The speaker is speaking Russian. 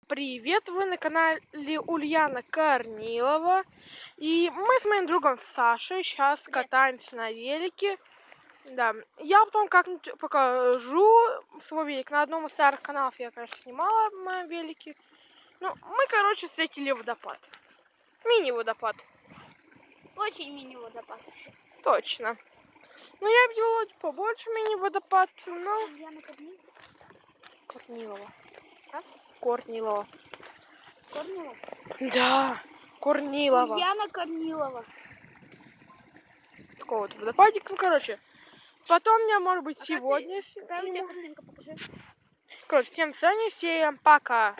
Привет, вы на канале Ульяна Корнилова. И мы с моим другом Сашей сейчас катаемся на велике. Да, я потом как-нибудь покажу свой велик. На одном из старых каналов я, конечно, снимала в моем велике. Ну, мы, короче, встретили водопад. Мини-водопад. Очень мини-водопад. Точно. Ну, я видела побольше мини-водопад, но... Ульяна Корнилова. Как? Корнилова. Корнилова? Да, Корнилова. Ульяна Корнилова. Такой вот водопадик, ну, короче. Потом я, может быть, сегодня Какая у тебя картинка, покажи. Короче, всем Саня, всем пока.